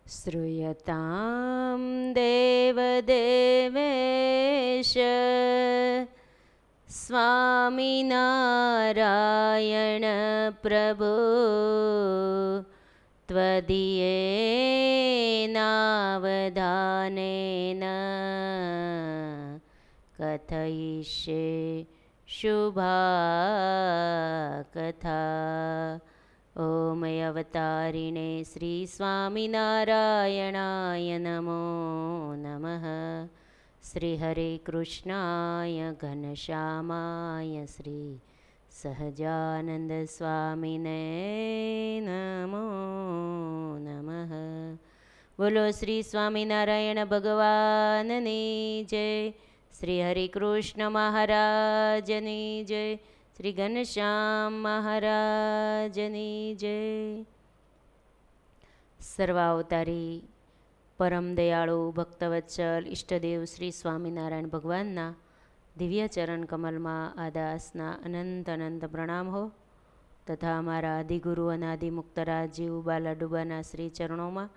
श्रूयतां देवदेवेश स्वामिनारायण प्रभो त्वदीयेनावधानेन कथयिष्ये शुभा कथा। ओम अवतारिणे श्री स्वामिनारायणाय नमो नमः। श्री हरे कृष्णाय घनश्यामाय श्री सहजानंद स्वामिने नमो नमः। बोलो श्री स्वामिनारायण भगवाननी जय। श्री हरे कृष्ण महाराजनी जय। श्री घनश्याम महाराजनी जय। सर्वावतारी परम दयाळु भक्तवत्सल इष्टदेव श्री स्वामिनारायण भगवानना दिव्य चरण कमल में आदासना अनंत अनंत प्रणाम हो तथा अमारा आदिगुरु अनादि मुक्तराज जीव बालाडुबाना श्री चरणों में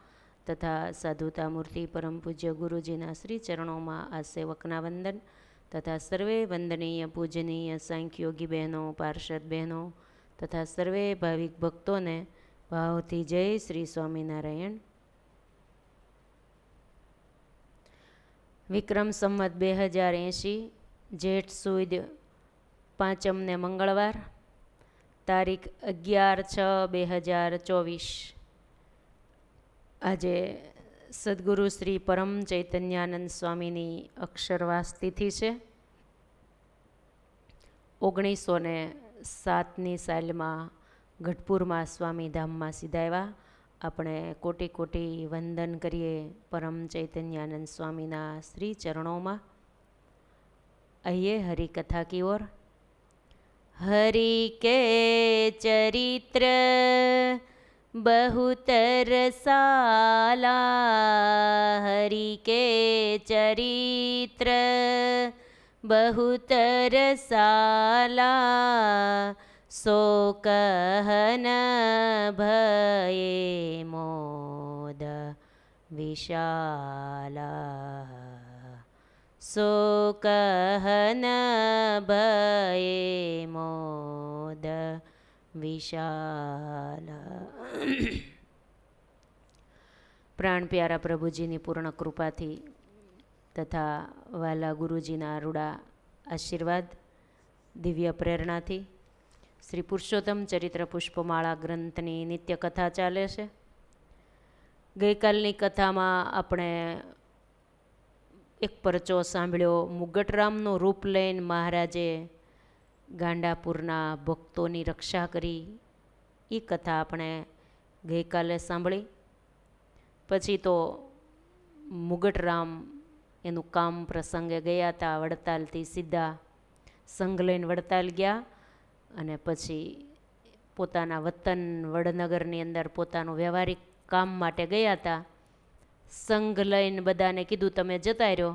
तथा साधुता मूर्ति परम पूज्य गुरुजीना श्री चरणों में आ सेवकना वंदन तथा सर्वे वंदनीय पूजनीय सांख्योगी बहनों पार्षद बहनों तथा सर्वे भाविक भक्तों ने भावथी जय श्री स्वामिनारायण। विक्रम संवत 2080 जेठ सुद 5 ने मंगलवार तारीख 11/6/2024। आजे सद्गुरु श्री परम चैतन्यानंद स्वामीनी अक्षरवास तिथि है। 1907 साल में गढ़पुर में स्वामी धाम में सीधाया। આપણે કોટી કોટી વંદન કરીએ પરમ ચૈતન્યાનંદ स्वामीना श्री चरणों में। आइए हरि कथा की ओर। हरि के चरित्र बहुत रसाला, हरि के चरित्र बहुत रसाला, सो कहन भये मोद विशाला, सो कहन भये मोद विशाला। प्राण प्यारा प्रभुजीनी पूर्ण कृपाथी तथा वाला गुरुजीना रूड़ा आशीर्वाद दिव्य प्रेरणा थी श्री पुरुषोत्तम चरित्र पुष्पमाला ग्रंथनी नित्य कथा चाले छे। गई कालनी कथा में आपणे एक परचो सांभळ्यो। मुगटरामनु रूप लईने महाराजे गांडापुरना भक्तोनी रक्षा करी। ई कथा आपणे गई काले सांभळी। पछी तो मुगटराम एनु काम प्रसंगे गया था। वड़तालथी सीधा संघ लईने वड़ताल गया અને પછી પોતાના વતન વડનગરની અંદર પોતાનું વ્યવહારિક કામ માટે ગયા હતા। સંઘ લઈને બધાને કીધું તમે જતા રહ્યો।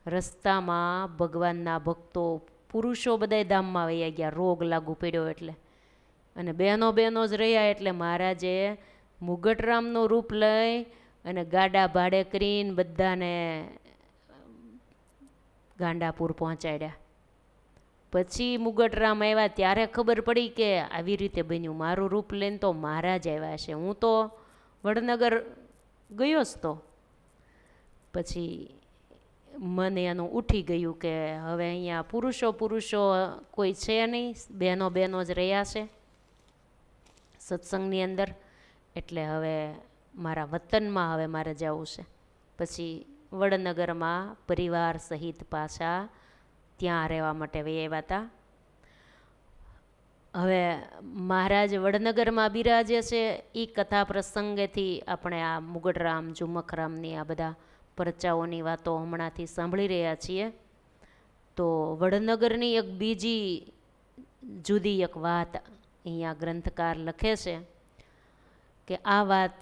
રસ્તામાં ભગવાનના ભક્તો પુરુષો બધાય ધામમાં વયા ગયા। રોગ લાગુ પડ્યો એટલે અને બહેનો બહેનો જ રહ્યા એટલે મહારાજે મુગટરામનું રૂપ લઈ અને ગાડા ભાડે કરીને બધાને ગાંડાપુર પહોંચાડ્યા। પછી મુગટરામ આવ્યા ત્યારે ખબર પડી કે આવી રીતે બન્યું। મારું રૂપ લઈને તો મહારાજ આવ્યા છે, હું તો વડનગર ગયો જ તો। પછી મને એનું ઉઠી ગયું કે હવે અહીંયા પુરુષો કોઈ છે નહીં, બહેનો બહેનો જ રહ્યા છે સત્સંગની અંદર, એટલે હવે મારા વતનમાં હવે મારે જવું છે। પછી વડનગરમાં પરિવાર સહિત પાછા ત્યાં રહેવા માટે આવ્યા હતા। હવે મહારાજ વડનગરમાં બિરાજે છે એ કથા પ્રસંગેથી આપણે આ મુગટરામ ઝુમખરામની આ બધા પરચાઓની વાતો હમણાંથી સાંભળી રહ્યા છીએ। તો વડનગરની એક બીજી જુદી એક વાત અહીંયા ગ્રંથકાર લખે છે કે આ વાત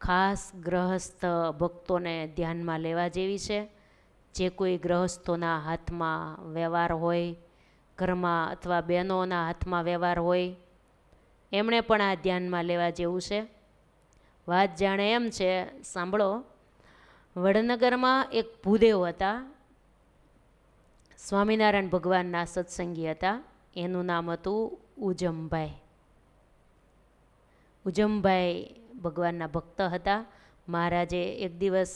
ખાસ ગ્રહસ્થ ભક્તોને ધ્યાનમાં લેવા જેવી છે। જે કોઈ ગૃહસ્થોના હાથમાં વ્યવહાર હોય, ઘરમાં અથવા બહેનોના હાથમાં વ્યવહાર હોય, એમણે પણ આ ધ્યાનમાં લેવા જેવું છે। વાત જાણે એમ છે, સાંભળો. વડનગરમાં એક ભૂદેવ હતા, સ્વામિનારાયણ ભગવાનના સત્સંગી હતા. એનું નામ હતું ઉજમભાઈ. ઉજમભાઈ ભગવાનના ભક્ત હતા. મહારાજે એક દિવસ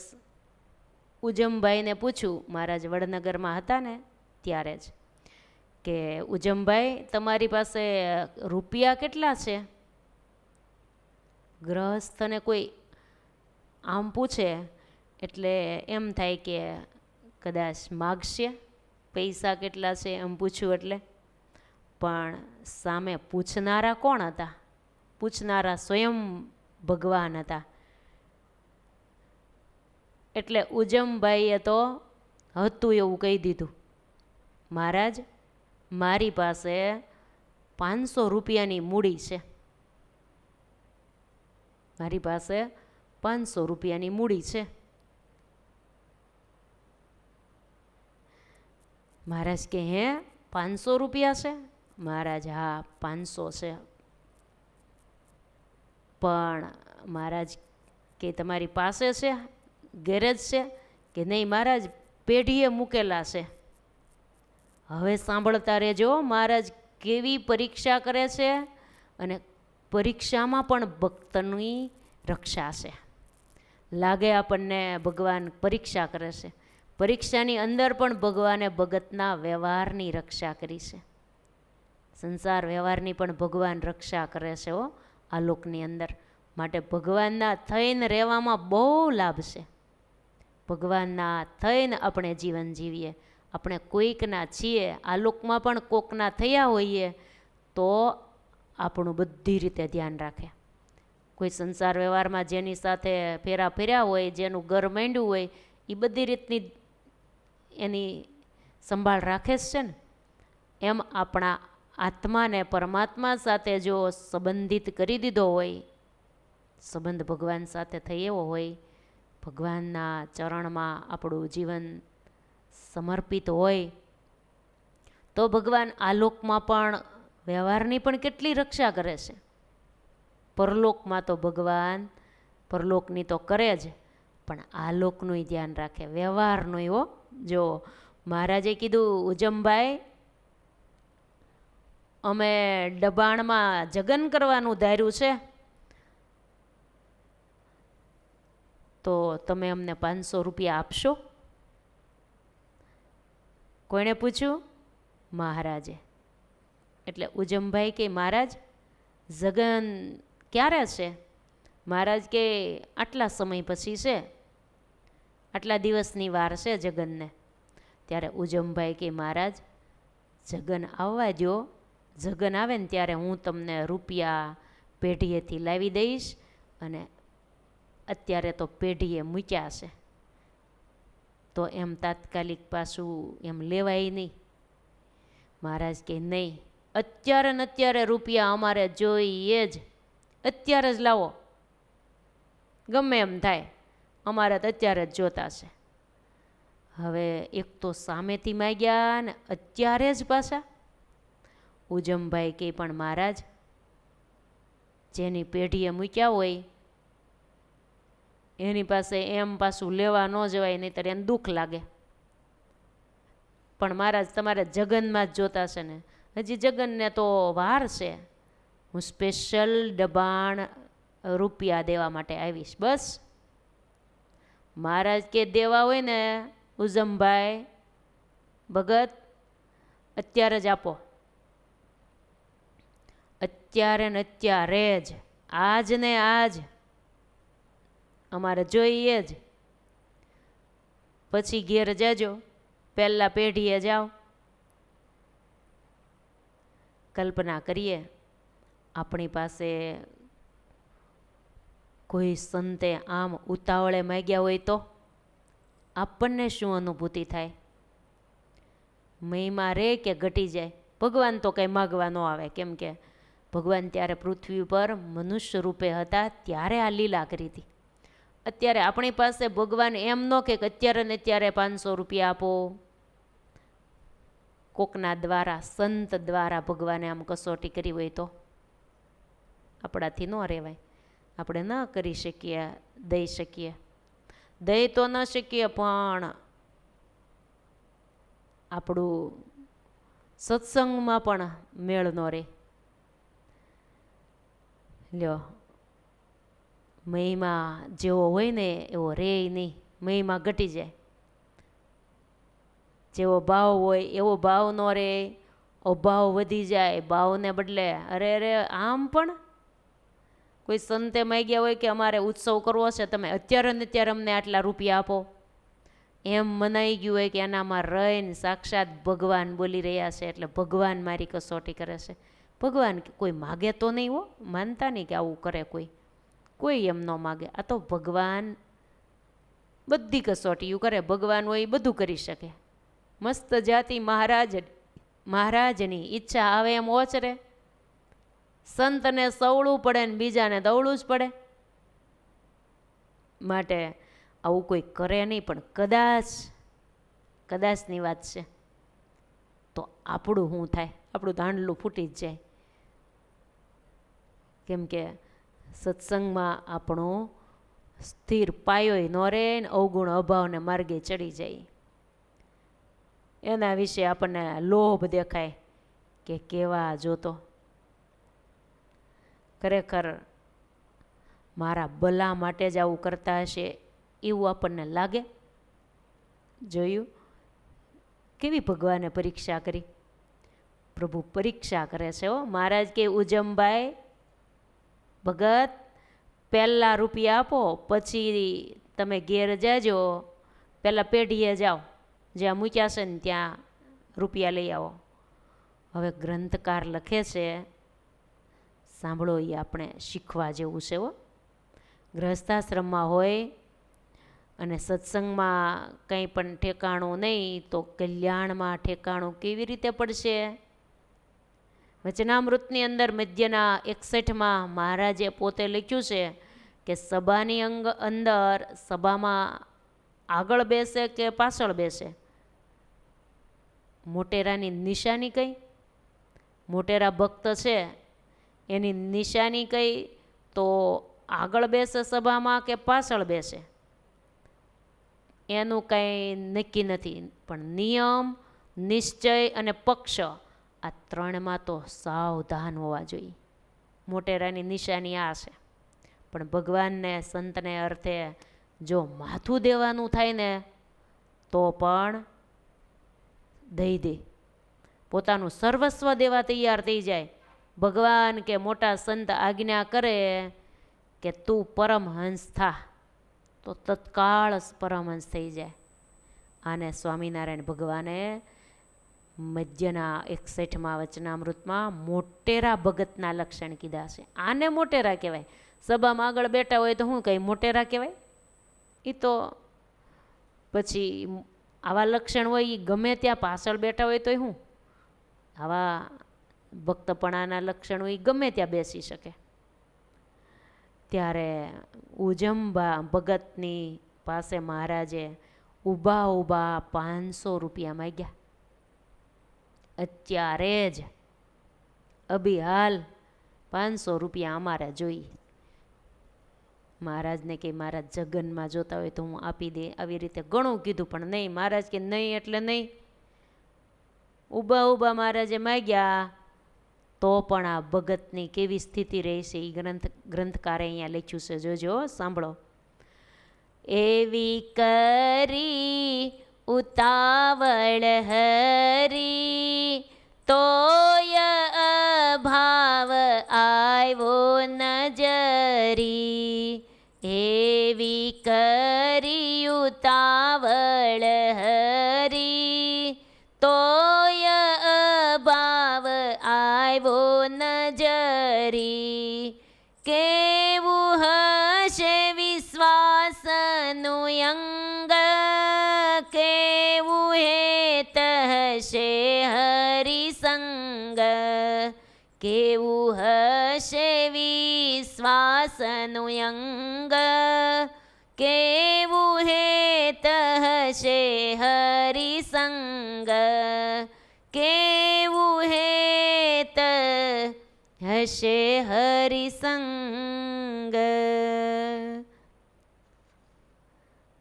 ઉજમભાઈને પૂછ્યું, મહારાજ વડનગરમાં હતા ને ત્યારે જ, કે ઉજમભાઈ તમારી પાસે રૂપિયા કેટલા છે? ગ્રહસ્થને કોઈ આમ પૂછે એટલે એમ થાય કે કદાચ માગશે, પૈસા કેટલા છે એમ પૂછ્યું એટલે. પણ સામે પૂછનારા કોણ હતા? પૂછનારા સ્વયં ભગવાન હતા. એટલે ઉજમભાઈએ તો હતું એવું કહી દીધું, મહારાજ મારી પાસે 500 રૂપિયાની મૂડી છે. મારી પાસે 500 રૂપિયાની મૂડી છે. મહારાજ કે હે 500 રૂપિયા છે? મહારાજ હા 500 છે. પણ મહારાજ કે તમારી પાસે છે, ગેરેજ છે? કે નહીં મહારાજ પેઢીએ મૂકેલા છે. હવે સાંભળતા રહેજો, મહારાજ કેવી પરીક્ષા કરે છે, અને પરીક્ષામાં પણ ભક્તની રક્ષા છે. લાગે આપણને ભગવાન પરીક્ષા કરે છે, પરીક્ષાની અંદર પણ ભગવાને ભગતના વ્યવહારની રક્ષા કરી છે. સંસાર વ્યવહારની પણ ભગવાન રક્ષા કરે છે હો આ લોકની અંદર. માટે ભગવાનના થઈને રહેવામાં બહુ લાભ છે. ભગવાનના થઈને આપણે જીવન જીવીએ. આપણે કોઈકના છીએ, આ લોકમાં પણ કોકના થયા હોઈએ તો આપણું બધી રીતે ધ્યાન રાખે. કોઈ સંસાર વ્યવહારમાં જેની સાથે ફેરા ફેર્યા હોય, જેનું ઘર માંડ્યું હોય, એ બધી રીતની એની સંભાળ રાખે જ છે ને. એમ આપણા આત્માને પરમાત્મા સાથે જો સંબંધિત કરી દીધો હોય, સંબંધ ભગવાન સાથે થઈ એવો હોય, ભગવાનના ચરણમાં આપણું જીવન સમર્પિત હોય, તો ભગવાન આ લોકમાં પણ વ્યવહારની પણ કેટલી રક્ષા કરે છે. પરલોકમાં તો ભગવાન પરલોકની તો કરે જ, પણ આ લોકનું ધ્યાન રાખે, વ્યવહારનું. હો જો મહારાજે કીધું, ઉજમભાઈ અમે દબાણમાં જગન કરવાનું ધાર્યું છે, તો તમે અમને 500 રૂપિયા આપશો? કોણે પૂછ્યું? મહારાજે. એટલે ઉજમભાઈ કે મહારાજ જગન ક્યારે છે? મહારાજ કે આટલા સમય પછી છે, આટલા દિવસની વાર છે જગનને. ત્યારે ઉજમભાઈ કે મહારાજ જગન આવવા દો, જગન આવે ને ત્યારે હું તમને રૂપિયા પેઢીએથી લાવી દઈશ, અને અત્યારે તો પેઢીએ મૂક્યા છે તો એમ તાત્કાલિક પાછું એમ લેવાય નહીં. મહારાજ કે નહીં, અત્યારે ને અત્યારે રૂપિયા અમારે જોઈએ જ, અત્યારે જ લાવો, ગમે એમ થાય, અમારે તો અત્યારે જ જોતા છે. હવે એક તો સામેથી માગ્યા ને અત્યારે જ પાછા. ઉજમભાઈ કે પણ મહારાજ જેની પેઢીએ મૂક્યા હોય એની પાસે એમ પાછું લેવા ન જવાય, નહીંતર એને દુઃખ લાગે. પણ મહારાજ તમારે જગનમાં જ જોતા છે ને, હજી જગનને તો વાર છે, હું સ્પેશિયલ દબાણ રૂપિયા દેવા માટે આવીશ. બસ મહારાજ કે દેવા હોય ને ઉજમભાઈ ભગત અત્યારે જ આપો, અત્યારે ને અત્યારે જ, આજ ને આજ અમારે જોઈએ જ. પછી ઘેર જજો, પહેલાં પેઢીએ જાઓ. કલ્પના કરીએ આપણી પાસે કોઈ સંતે આમ ઉતાવળે માગ્યા હોય તો આપણને શું અનુભૂતિ થાય? મહિમા રહે કે ઘટી જાય? ભગવાન તો કંઈ માગવા ન આવે, કેમ કે ભગવાન ત્યારે પૃથ્વી પર મનુષ્ય રૂપે હતા ત્યારે આ લીલા કરી હતી. અત્યારે આપણી પાસે ભગવાન એમ ન કે અત્યારે ને અત્યારે 500 રૂપિયા આપો. કોકના દ્વારા, સંત દ્વારા ભગવાને આમ કસોટી કરી હોય તો આપણાથી ન રહેવાય. આપણે ન કરી શકીએ, દઈ શકીએ. દઈ તો ન શકીએ, પણ આપણું સત્સંગમાં પણ મેળ ન રહે. લ્યો, મહિમા જેવો હોય ને એવો રહે નહીં, મહિમા ઘટી જાય. જેવો ભાવ હોય એવો ભાવ ન રહે, અભાવ વધી જાય, ભાવને બદલે અરે અરે આમ પણ કોઈ સંતે માગ્યા હોય કે અમારે ઉત્સવ કરવો છે, તમે અત્યારે ને અત્યારે અમને આટલા રૂપિયા આપો, એમ મનાઈ ગયું હોય કે એનામાં રહીને સાક્ષાત ભગવાન બોલી રહ્યા છે, એટલે ભગવાન મારી કસોટી કરે છે. ભગવાન કોઈ માગે તો નહીં હો, માનતા નહીં કે આવું કરે કોઈ એમ ન માગે. આ તો ભગવાન બધી કસોટીઓ કરે. ભગવાન હોય એ બધું કરી શકે. મસ્ત જાતિ મહારાજની ઈચ્છા આવે એમ ઓચરે. સંતને સવળું પડે ને બીજાને દવળું જ પડે. માટે આવું કોઈ કરે નહીં, પણ કદાચની વાત છે તો આપણું શું થાય? આપણું દાંડલું ફૂટી જ જાય. કેમ કે સત્સંગમાં આપણો સ્થિર પાયોય ન રહે ને અવગુણ અભાવને માર્ગે ચડી જાય. એના વિશે આપણને લોભ દેખાય કે કેવા જોતો, ખરેખર મારા ભલા માટે જ આવું કરતા હશે એવું આપણને લાગે. જોયું કેવી ભગવાને પરીક્ષા કરી? પ્રભુ પરીક્ષા કરે છે. મહારાજ કે ઉજમભાઈ ભગત, પહેલાં રૂપિયા આપો, પછી તમે ઘેર જાજો, પહેલાં પેઢીએ જાઓ, જ્યાં મૂક્યા છે ને ત્યાં રૂપિયા લઈ આવો. હવે ગ્રંથકાર લખે છે, સાંભળો, એ આપણે શીખવા જેવું છે. ગૃહસ્થાશ્રમમાં હોય અને સત્સંગમાં કંઈ પણ ઠેકાણું નહીં તો કલ્યાણમાં ઠેકાણું કેવી રીતે પડશે? વચનામૃતની અંદર મધ્યના 61માં મહારાજે પોતે લખ્યું છે કે સભાની અંદર સભામાં આગળ બેસે કે પાછળ બેસે, મોટેરાની નિશાની કઈ? મોટેરા ભક્ત છે એની નિશાની કઈ? તો આગળ બેસે સભામાં કે પાછળ બેસે એનું કંઈ નક્કી નથી. પણ નિયમ, નિશ્ચય અને પક્ષ, આ ત્રણમાં તો સાવધાન હોવા જોઈએ. મોટેરાની નિશાની આ છે. પણ ભગવાનને સંતને અર્થે જો માથું દેવાનું થાય ને તો પણ દઈ દે, પોતાનું સર્વસ્વ દેવા તૈયાર થઈ જાય. ભગવાન કે મોટા સંત આજ્ઞા કરે કે તું પરમહંસ થા તો તત્કાળ પરમહંસ થઈ જાય. આને સ્વામિનારાયણ ભગવાને મધ્યના 61માં વચનામૃતમાં મોટેરા ભગતના લક્ષણ કીધા છે. આને મોટેરા કહેવાય. સભામાં આગળ બેઠા હોય તો શું કંઈ મોટેરા કહેવાય? એ તો પછી આવા લક્ષણ હોય એ ગમે ત્યાં પાછળ બેઠા હોય તો શું? આવા ભક્તપણાના લક્ષણ હોય ગમે ત્યાં બેસી શકે. ત્યારે ઉજંબા ભગતની પાસે મહારાજે ઊભા 500 રૂપિયા માગ્યા. અત્યારે જ અભિહાલ 500 રૂપિયા અમારે જોઈએ. મહારાજને કે મહારાજ જગનમાં જોતા હોય તો હું આપી દે, આવી રીતે ઘણું કીધું, પણ નહીં. મહારાજ કે નહીં એટલે નહીં. ઊભા મહારાજે માગ્યા તો પણ આ ભગતની કેવી સ્થિતિ રહેશે એ ગ્રંથકારે અહીંયા લખ્યું છે. જોજો, સાંભળો. એવી કરી ઉતાવળ હરી તોય અભાવ આવ્યો નજરી. એવી કરી ઉતાવળ હરી તોય અભાવ આવ્યો નજરી. કેવું હશે વિશ્વાસનું અંગ, કેવું હેત હશે હરિસંગ. કેવું હશે વિશ્વાસનું અંગ, કેવું હેત હશે હરિસંગ. કેવું હેત હશે હરિસંગ.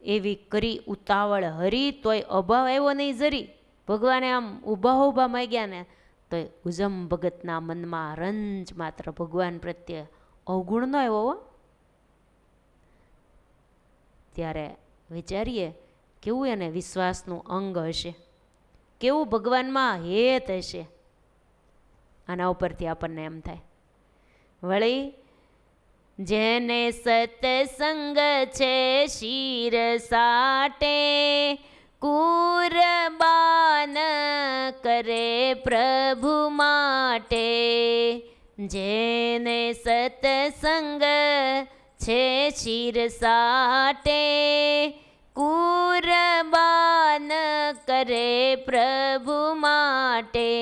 એવી કરી ઉતાવળ હરી તોય અભાવ આવ્યો નહીં જરી. ભગવાને આમ ઊભા માંગ્યા ને તોય ઉજમ ભગતના મનમાં રંજ માત્ર ભગવાન પ્રત્યે અવગુણ ન આવ્યો હો. ત્યારે વિચારીએ કેવું એને વિશ્વાસનું અંગ હશે, કેવું ભગવાનમાં હેત હશે. આના ઉપરથી આપણને એમ થાય, વળી જેને સત્સંગ છે શિર સાટે, કુરબાન કરે પ્રભુ માટે. જેને સત્સંગ છે શિર સાટે, કુરબાન કરે પ્રભુ માટે.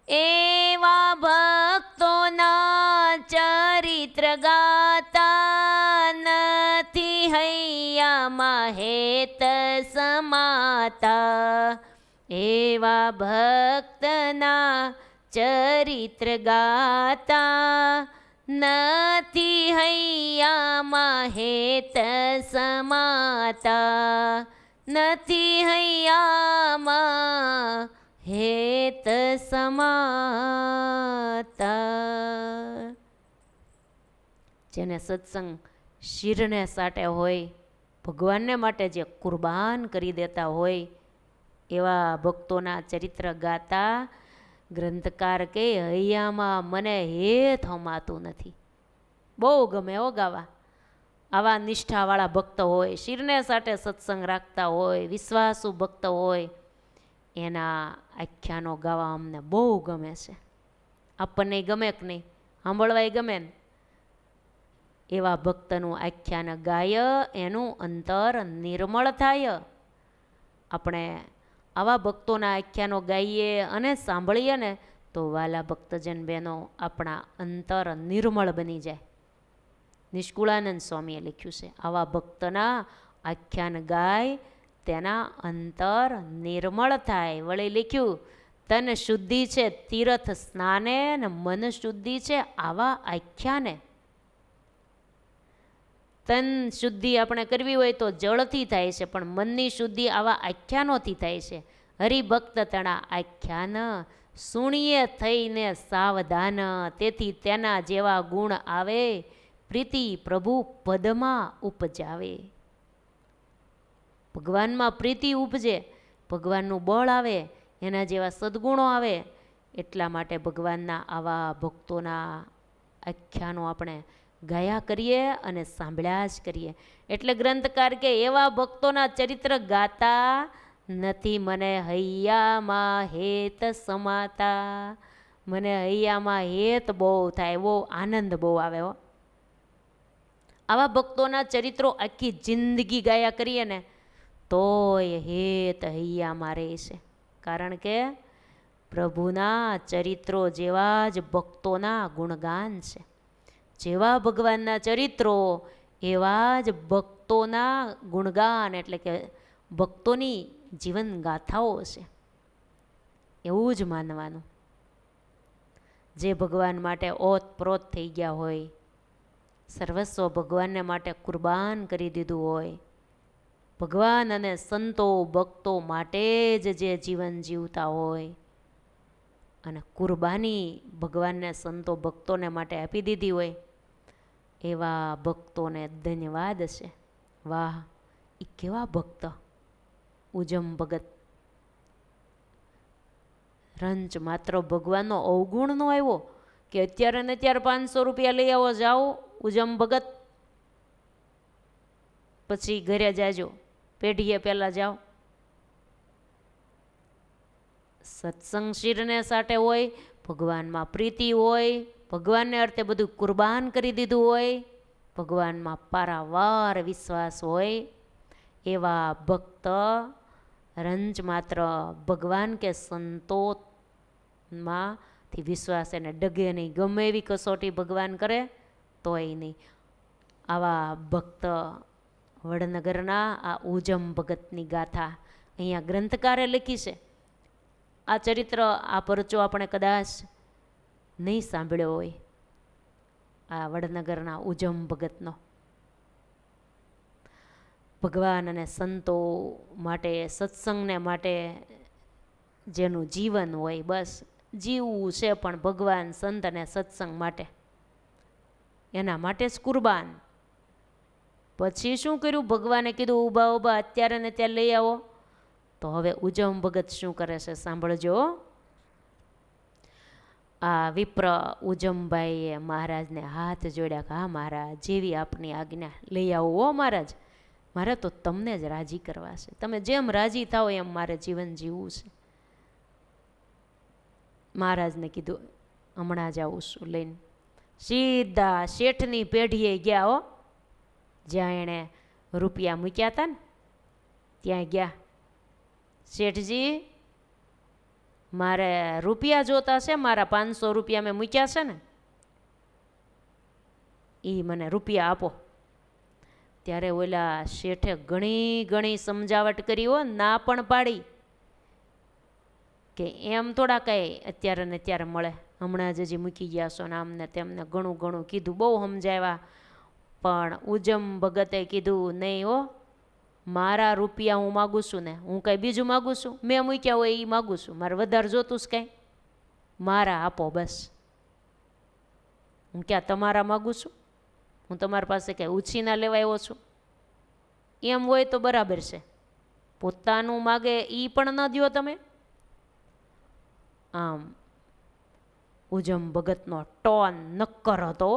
એવા ભક્તોના ચરિત્ર ગાતા, નથી હૈયામાં હેત સમાતા. એવા ભક્તના ચરિત્ર ગાતા, નથી હૈયામાં હેત સમાતા. નથી હૈયામાં હેત સમાતા. જેને સત્સંગ શિરને સાટે હોય, ભગવાનને માટે જે કુરબાન કરી દેતા હોય, એવા ભક્તોના ચરિત્ર ગાતા ગ્રંથકાર કે હૈયામાં મને હેત હમાતું નથી. બહુ ગમે હો ગાવા. આવા નિષ્ઠાવાળા ભક્ત હોય, શિરને સાટે સત્સંગ રાખતા હોય, વિશ્વાસુ ભક્ત હોય, એના આખ્યાનો ગાવા અમને બહુ ગમે છે. આપણને ગમે કે નહીં, સાંભળવાય ગમે ને. એવા ભક્તનું આખ્યાન ગાય, એનું અંતર નિર્મળ થાય. આપણે આવા ભક્તોના આખ્યાનો ગાઈએ અને સાંભળીએ ને તો વાલા ભક્તજન બહેનો, આપણા અંતર નિર્મળ બની જાય. નિષ્કુળાનંદ સ્વામીએ લખ્યું છે, આવા ભક્તના આખ્યાન ગાય તેના અંતર નિર્મળ થાય. વળી લખ્યું, તન શુદ્ધિ છે તીર્થ સ્નાને, ને મન શુદ્ધિ છે આવા આખ્યાને. તન શુદ્ધિ આપણે કરવી હોય તો જળથી થાય છે, પણ મનની શુદ્ધિ આવા આખ્યાનોથી થાય છે. હરિભક્ત તણા આખ્યાન, સુણીએ થઈને સાવધાન. તેથી તેના જેવા ગુણ આવે, પ્રીતિ પ્રભુ પદમાં ઉપજાવે. ભગવાનમાં પ્રીતિ ઉપજે, ભગવાનનું બળ આવે, એના જેવા સદ્ગુણો આવે. એટલા માટે ભગવાનના આવા ભક્તોના આખ્યાનો આપણે ગાયા કરીએ અને સાંભળ્યા જ કરીએ. એટલે ગ્રંથકાર કે એવા ભક્તોના ચરિત્ર ગાતા, નથી મને હૈયામાં હેત સમાતા. મને હૈયામાં હેત બહુ થાય, બહુ આનંદ બહુ આવે હો. આવા ભક્તોના ચરિત્રો આખી જિંદગી ગાયા કરીએ ને તોય હેત હૈયામાં રહેશે. કારણ કે પ્રભુના ચરિત્રો જેવા જ ભક્તોના ગુણગાન છે. જેવા ભગવાનના ચરિત્રો એવા જ ભક્તોના ગુણગાન, એટલે કે ભક્તોની જીવન ગાથાઓ છે. એવું જ માનવાનું. જે ભગવાન માટે ઓતપ્રોત થઈ ગયા હોય, સર્વસ્વ ભગવાનને માટે કુરબાન કરી દીધું હોય, ભગવાન અને સંતો ભક્તો માટે જ જે જીવન જીવતા હોય, અને કુરબાની ભગવાનને સંતો ભક્તોને માટે આપી દીધી હોય, એવા ભક્તોને ધન્યવાદ છે. વાહ, એ કેવા ભક્ત! ઉજમ ભગત. રંચ માત્ર ભગવાનનો અવગુણ નો આવ્યો કે અત્યારે ને અત્યારે 500 રૂપિયા લઈ આવો, જાઓ ઉજમ ભગત, પછી ઘરે જાજો, પેઢીએ પહેલાં જાઓ. સત્સંગ શિરને સાટે હોય, ભગવાનમાં પ્રીતિ હોય, ભગવાનને અર્થે બધું કુરબાન કરી દીધું હોય, ભગવાનમાં પારાવાર વિશ્વાસ હોય, એવા ભક્ત રંજ માત્ર ભગવાન કે સંતોમાંથી વિશ્વાસ એને ડગે નહીં. ગમે એવી કસોટી ભગવાન કરે તોય નહીં. આવા ભક્ત વડનગરના આ ઉજમ ભગતની ગાથા અહીંયા ગ્રંથકારે લખી છે. આ ચરિત્ર, આ પરચો આપણે કદાચ નહીં સાંભળ્યો હોય, આ વડનગરના ઉજમ ભગતનો. ભગવાન અને સંતો માટે, સત્સંગને માટે જેનું જીવન હોય, બસ જીવવું છે પણ ભગવાન, સંત અને સત્સંગ માટે, એના માટે જ કુરબાન. પછી શું કર્યું? ભગવાને કીધું ઊભા ઊભા અત્યારે ને ત્યાં લઈ આવો. તો હવે ઉજમ ભગત શું કરે છે સાંભળજો. આ વિપ્ર ઉજમભાઈએ મહારાજને હાથ જોડ્યા કે હા મહારાજ, જેવી આપની આજ્ઞા, લઈ આવો હો મહારાજ, મારે તો તમને જ રાજી કરવા છે, તમે જેમ રાજી થાઓ એમ મારે જીવન જીવવું છે. મહારાજને કીધું હમણાં જ આવું છું લઈને. સીધા શેઠની પેઢીએ ગયા હો, જ્યાં એણે રૂપિયા મૂક્યા હતા ને ત્યાં ગયા. શેઠજી, મારે રૂપિયા જોતા છે, મારા 500 રૂપિયા મેં મૂક્યા છે ને, એ મને રૂપિયા આપો. ત્યારે ઓલા શેઠે ઘણી સમજાવટ કરી હો, ના પણ પાડી કે એમ થોડા કાંઈ અત્યારે ને ત્યારે મળે, હમણાં જ હજી મૂકી ગયા છો ને આમને તેમને ઘણું કીધું, બહુ સમજાવ્યા. પણ ઉજમ ભગતે કીધું નહીં હો, મારા રૂપિયા હું માગું છું ને, હું કાંઈ બીજું માગું છું? મેં મૂક્યા હોય એ માગું છું, મારે વધારે જોતું જ કાંઈ, મારા આપો બસ. હું ક્યાં તમારા માગું છું? હું તમારી પાસે કાંઈ ઉછીના લેવા આવ્યો છું? એમ હોય તો બરાબર છે, પોતાનું માગે એ પણ ન દ્યો તમે. આમ ઉજમ ભગતનો ટોન નક્કર હતો,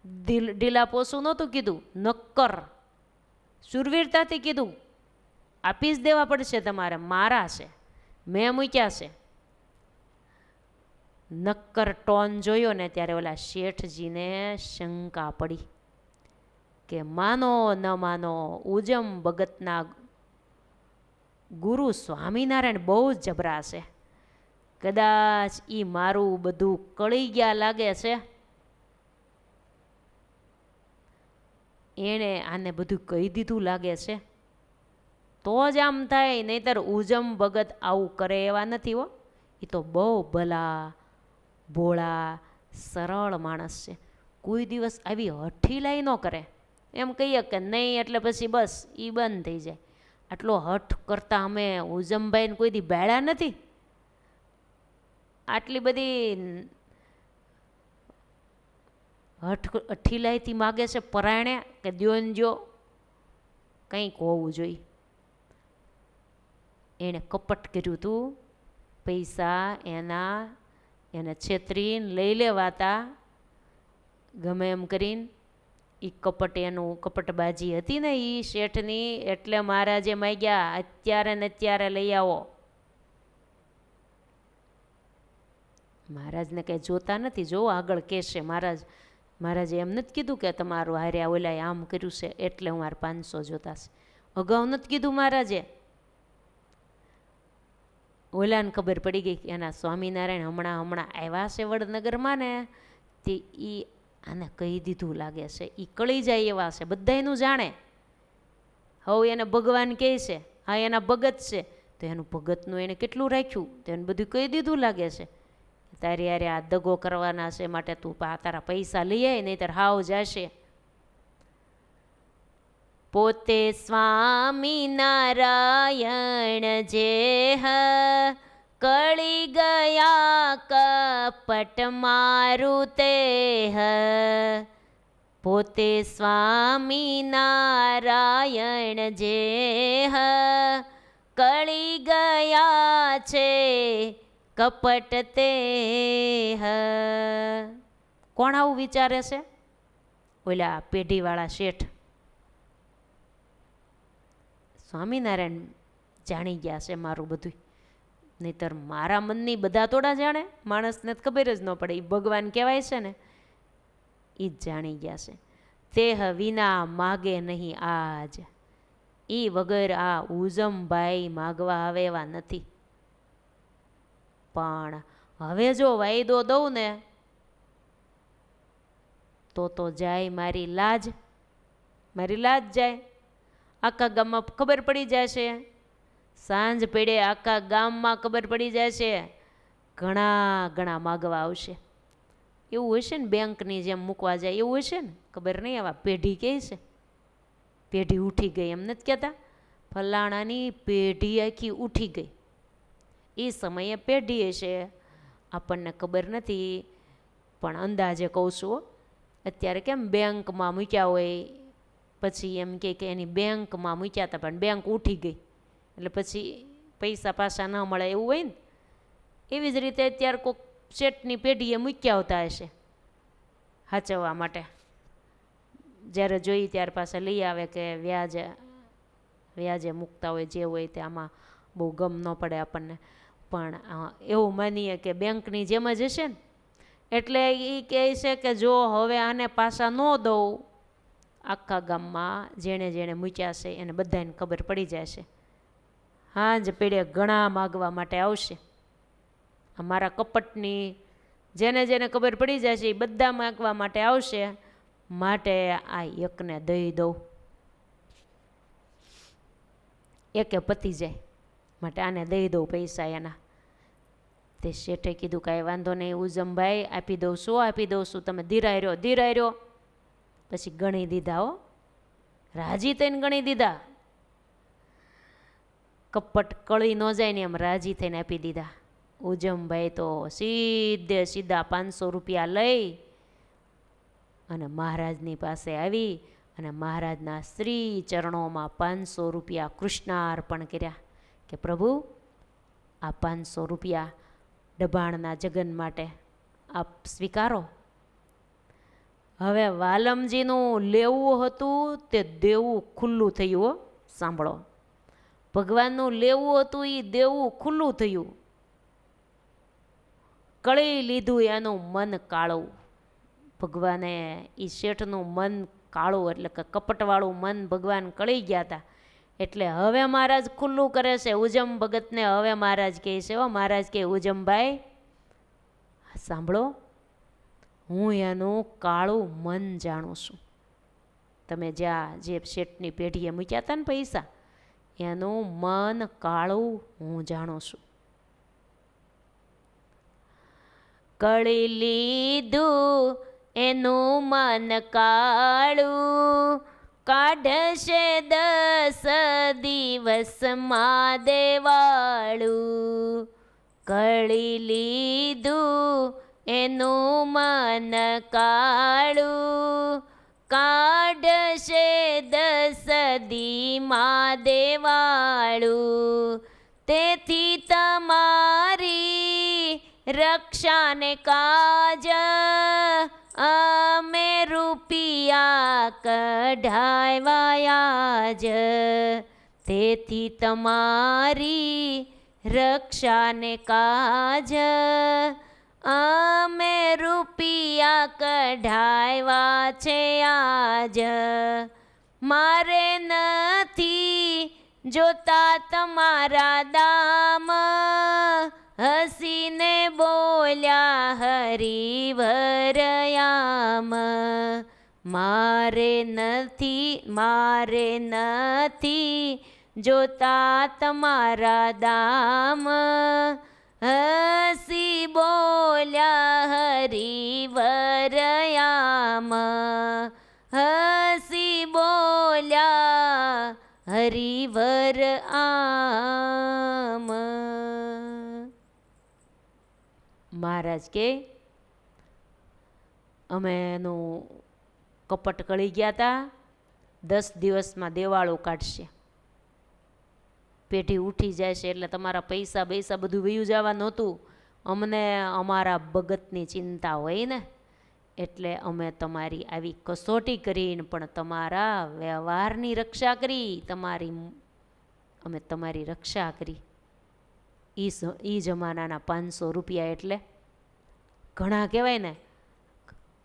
ઢીલા પોસું નહોતું કીધું, નક્કર શૂરવીરતાથી કીધું, આપી જ દેવા પડશે તમારે, મારા છે, મેં મૂક્યા છે. નક્કર ટોન જોયો ને ત્યારે ઓલા શેઠજીને શંકા પડી કે માનો ન માનો, ઉજમ ભગતના ગુરુ સ્વામિનારાયણ બહુ જ જબરા છે, કદાચ એ મારું બધું કળી ગયા લાગે છે, એણે આને બધું કહી દીધું લાગે છે, તો જ આમ થાય, નહીંતર ઉજમ ભગત આવું કરે એવા નથી હો. એ તો બહુ ભલા ભોળા સરળ માણસ છે, કોઈ દિવસ આવી હઠીલાઈ ન કરે. એમ કહીએ કે નહીં એટલે પછી બસ એ બંધ થઈ જાય. આટલો હઠ કરતા અમે ઉજમભાઈને કોઈ દી બેળ્યા નથી. આટલી બધી હઠીલાઈથી માગે છે પરાયણે કે દ્યોન જો, કંઈક હોવું જોઈએ. એણે કપટ કર્યું હતું, પૈસા એને છેતરીને લઈ લેવાતા ગમે એમ કરીને. એ કપટબાજી હતી ને એ શેઠની, એટલે મહારાજે માગ્યા અત્યારે ને અત્યારે લઈ આવો. મહારાજને કંઈ જોતા નથી, જો આગળ કહેશે મહારાજે એમ નથી કીધું કે તમારું હાર્યા ઓલાએ આમ કર્યું છે એટલે હું મારે 500 જોતા છે, અગાઉ નથી કીધું મહારાજે. ઓલાને ખબર પડી ગઈ કે એના સ્વામિનારાયણ હમણાં આવ્યા છે વડનગરમાં ને, તે એ આને કહી દીધું લાગે છે, એ કળી જાય એવા છે, બધાયનું જાણે. હવે એને ભગવાન કહે છે, હા એના ભગત છે, તો એનું ભગતનું એને કેટલું રાખ્યું, તો એને બધું કહી દીધું લાગે છે. તારી યારે આ દગો કરવાના છે, માટે તું તારા પૈસા લઈ આય, નહીંતર હાવ જશે. પોતે સ્વામિનારાયણ જેહ કળી ગયા કપટ મારું તેહ. પોતે સ્વામિનારાયણ જેહ કળી ગયા છે કપટ તેહ. કોણ આવું વિચારે છે? ઓલા પેઢીવાળા શેઠ. સ્વામિનારાયણ જાણી ગયા છે મારું બધું, નહીતર મારા મનની બધા થોડા જાણે, માણસને ખબર જ ન પડે. એ ભગવાન કહેવાય છે ને, એ જ જાણી ગયા છે. તેહ વિના માગે નહીં આજ, એ વગર આ ઉજમભાઈ માગવા આવે એવા નથી. પણ હવે જો વાયદો દઉં ને તો જાય મારી લાજ જાય. આખા ગામમાં ખબર પડી જશે, સાંજ પડે આખા ગામમાં ખબર પડી જશે, ઘણા માગવા આવશે. એવું હશે ને, બેંકની જેમ મૂકવા જાય એવું હશે ને, ખબર નહીં. આવા પેઢી કહે છે પેઢી ઉઠી ગઈ એમ નથી કહેતા, ફલાણાની પેઢી આખી ઉઠી ગઈ. એ સમયે પેઢી હશે, આપણને ખબર નથી, પણ અંદાજે કહું છું. અત્યારે કેમ બેંકમાં મૂક્યા હોય, પછી એમ કે એની બેંકમાં મૂક્યા હતા પણ બેંક ઉઠી ગઈ એટલે પછી પૈસા પાછા ન મળે એવું હોય ને, એવી જ રીતે અત્યારે કોઈક શેઠની પેઢીએ મૂક્યા આવતા હશે સાચવવા માટે. જ્યારે જોઈ ત્યાર પાસે લઈ આવે કે વ્યાજે મૂકતા હોય, જે હોય તે આમાં બહુ ગમ ન પડે આપણને, પણ એવું માનીએ કે બેંકની જેમ જ હશે ને. એટલે એ કહે છે કે જો હવે આને પાછા ન દઉં, આખા ગામમાં જેણે જેણે મૂક્યા છે એને બધાને ખબર પડી જશે. હાંજ પેઢે ઘણા માગવા માટે આવશે. અમારા કપટની જેને જેને ખબર પડી જશે એ બધા માગવા માટે આવશે, માટે આ એકને દઈ દઉં, એકે પતી જાય, માટે આને દઈ દઉં પૈસા એના. તે શેઠે કીધું કાંઈ વાંધો નહીં ઉજમભાઈ, આપી દઉં છું, આપી દઉં છું, તમે ધીરાઈ રહ્યો. પછી ગણી દીધા હો, રાજી થઈને ગણી દીધા. કપટ કળી ન જાય ને એમ રાજી થઈને આપી દીધા. ઉજમભાઈ તો સીધા 500 રૂપિયા લઈ અને મહારાજની પાસે આવી અને મહારાજના શ્રી ચરણોમાં 500 રૂપિયા કૃષ્ણાર્પણ કર્યા કે પ્રભુ આ 500 રૂપિયા ડભાણના જગન માટે આપ સ્વીકારો. હવે વાલમજીનું લેવું હતું તે દેવું ખુલ્લું થયું. સાંભળો, ભગવાનનું લેવું હતું એ દેવું ખુલ્લું થયું. કળી લીધું એનું મન કાળું. ભગવાને એ શેઠનું મન કાળું એટલે કે કપટવાળું મન ભગવાન કળી ગયા હતા. એટલે હવે મહારાજ ખુલ્લું કરે છે ઉજમ ભગતને. હવે મહારાજ કહે છે, મહારાજ કહે ઉજમભાઈ સાંભળો, હું એનું કાળું મન જાણું છું. તમે જ્યાં જે શેઠની પેઢીએ મૂક્યા હતા ને પૈસા, એનું મન કાળું હું જાણું છું. કળી લીધું એનું મન કાળું, કાઢશે 10 દિવસમાં દેવાળું. કળી લીધું એનું મન કાળું, કાઢશે 10 દીમાં દેવાળું. તેથી તમારી રક્ષાને કાજ અમે રૂપિયા કઢાવ્યા જ. તેથી તમારી રક્ષાને કાજ અમે રૂપિયા કઢાવ્યા છે આજ. મારે નથી જોતા તમારા દામ, હસીને બોલ્યા હરિવરયામ. મારે નથી જોતા તમારા દામ, હસી બોલ્યા હરિવરયામ. હસી બોલ્યા હરિવર આમ. મહારાજ કે અમે એનું કપટ કળી ગયા હતા, 10 દિવસમાં દેવાળું કાઢશે. પેઢી ઉઠી જાય છે એટલે તમારા પૈસા બધું વયું જવા નહોતું. અમને અમારા ભગતની ચિંતા હોય ને, એટલે અમે તમારી આવી કસોટી કરીને પણ તમારા વ્યવહારની રક્ષા કરી. અમે તમારી રક્ષા કરી. એ જમાનાના 500 રૂપિયા એટલે ઘણા કહેવાય ને.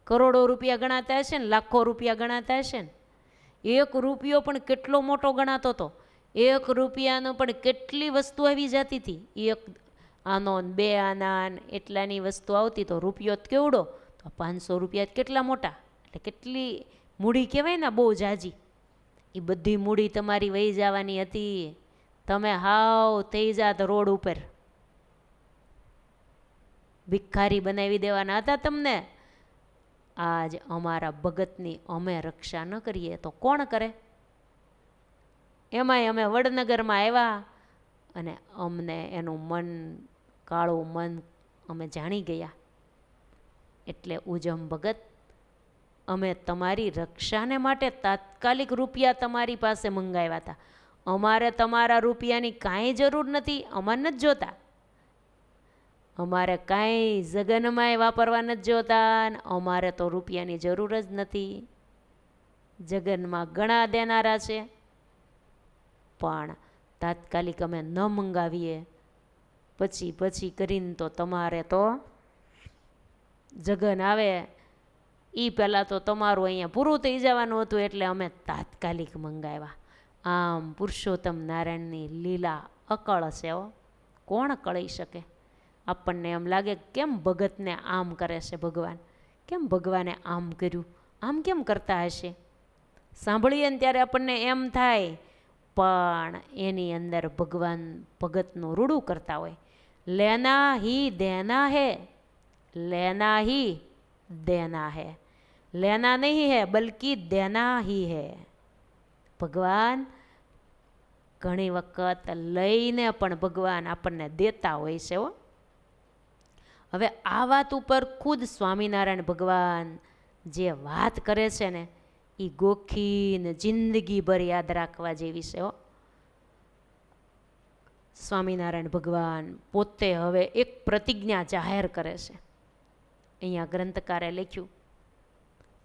કરોડો રૂપિયા ગણાતા હશે ને, લાખો રૂપિયા ગણાતા હશે ને. 1 રૂપિયો પણ કેટલો મોટો ગણાતો હતો. 1 રૂપિયાનો પણ કેટલી વસ્તુ આવી જતી હતી. 1 આનો 2 આના એટલાની વસ્તુ આવતી તો રૂપિયો કેવડો, તો 500 રૂપિયા કેટલા મોટા. એટલે કેટલી મૂડી કહેવાય ને, બહુ જાજી. એ બધી મૂડી તમારી વહી જવાની હતી. તમે હાવ થઈ જાત રોડ ઉપર, ભિખારી બનાવી દેવાના હતા તમને. આજ અમારા ભગતની અમે રક્ષા ન કરીએ તો કોણ કરે? એમાંય અમે વડનગરમાં આવ્યા અને અમને એનું મન, કાળું મન અમે જાણી ગયા. એટલે ઉજમ ભગત, અમે તમારી રક્ષાને માટે તાત્કાલિક રૂપિયા તમારી પાસે મંગાવ્યા હતા. અમારે તમારા રૂપિયાની કાંઈ જરૂર નથી, અમારે નથી જોતા. અમારે કાંઈ જગનમાંય વાપરવા નથી જોતા, ને અમારે તો રૂપિયાની જરૂર જ નથી. જગનમાં ઘણા દેનારા છે, પણ તાત્કાલિક અમે ન મંગાવીએ પછી કરીને તો તમારે તો જગન આવે એ પહેલાં તો તમારું અહીંયા પૂરું થઈ જવાનું હતું, એટલે અમે તાત્કાલિક મંગાવ્યા. આમ પુરુષોત્તમ નારાયણની લીલા અકળ છે. કોણ કળી શકે? આપણને એમ લાગે કેમ ભગતને આમ કરે છે ભગવાન, કેમ ભગવાને આમ કર્યું, આમ કેમ કરતા હશે? સાંભળીએ ને ત્યારે આપણને એમ થાય, પણ એની અંદર ભગવાન ભગતનું રૂડું કરતા હોય. લેના હી દેના હે, લેના હી દેના હે, લેના નહીં હે બલ્કि દેના હી હે. ભગવાન ઘણી વખત લઈને પણ ભગવાન આપણને દેતા હોય છે. હવે આ વાત ઉપર ખુદ સ્વામિનારાયણ ભગવાન જે વાત કરે છે ને, એ ગોખીને જિંદગીભર યાદ રાખવા જેવી છે. સ્વામિનારાયણ ભગવાન પોતે હવે એક પ્રતિજ્ઞા જાહેર કરે છે. અહીંયા ગ્રંથકારે લખ્યું,